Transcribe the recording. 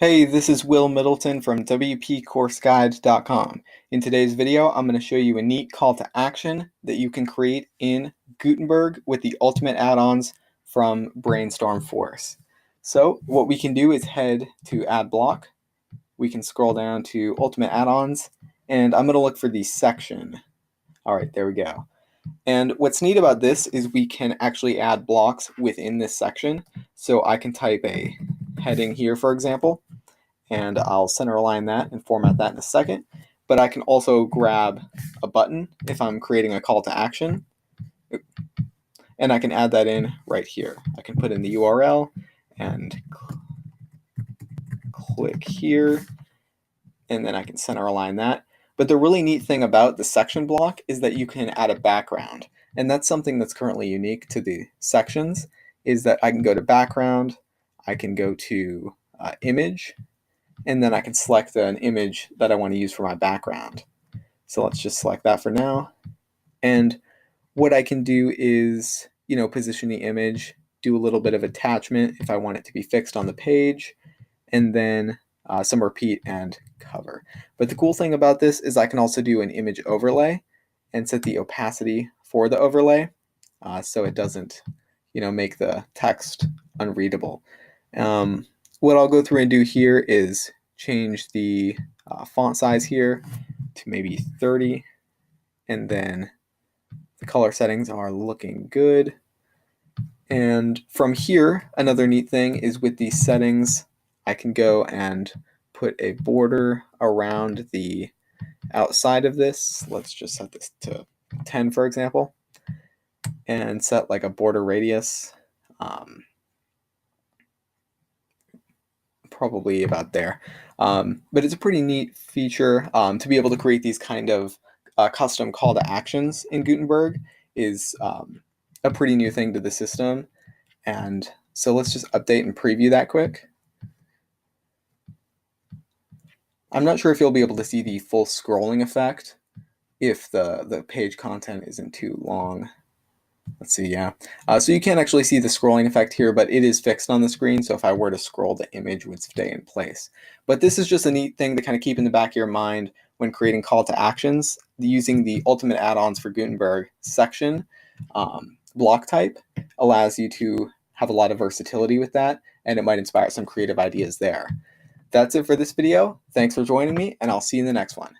Hey, this is Will Middleton from WPCourseGuide.com. In today's video, I'm going to show you a neat call to action that you can create in Gutenberg with the ultimate add-ons from Brainstorm Force. So what we can do is head to Add Block. We can scroll down to Ultimate Add-ons, and I'm going to look for the section. All right, there we go. And what's neat about this is we can actually add blocks within this section. So I can type a heading here, for example, and I'll center align that and format that in a second. But I can also grab a button if I'm creating a call to action, and I can add that in right here. I can put in the URL and click here, and then I can center align that. But the really neat thing about the section block is that you can add a background, and that's something that's currently unique to the sections, is that I can go to background, I can go to image, and then I can select an image that I want to use for my background. So let's just select that for now. And what I can do is, position the image, do a little bit of attachment if I want it to be fixed on the page, and then some repeat and cover. But the cool thing about this is I can also do an image overlay and set the opacity for the overlay so it doesn't, make the text unreadable. What I'll go through and do here is change the font size here to maybe 30, and then the color settings are looking good. And from here, another neat thing is with these settings, I can go and put a border around the outside of this. Let's just set this to 10, for example, and set like a border radius. Probably about there. But it's a pretty neat feature to be able to create these kind of custom call to actions in Gutenberg is a pretty new thing to the system. And so let's just update and preview that quick. I'm not sure if you'll be able to see the full scrolling effect if the page content isn't too long. Let's see, yeah. So you can't actually see the scrolling effect here, but it is fixed on the screen. So if I were to scroll, the image would stay in place. But this is just a neat thing to kind of keep in the back of your mind when creating call to actions. Using the ultimate add-ons for Gutenberg section block type allows you to have a lot of versatility with that, and it might inspire some creative ideas there. That's it for this video. Thanks for joining me, and I'll see you in the next one.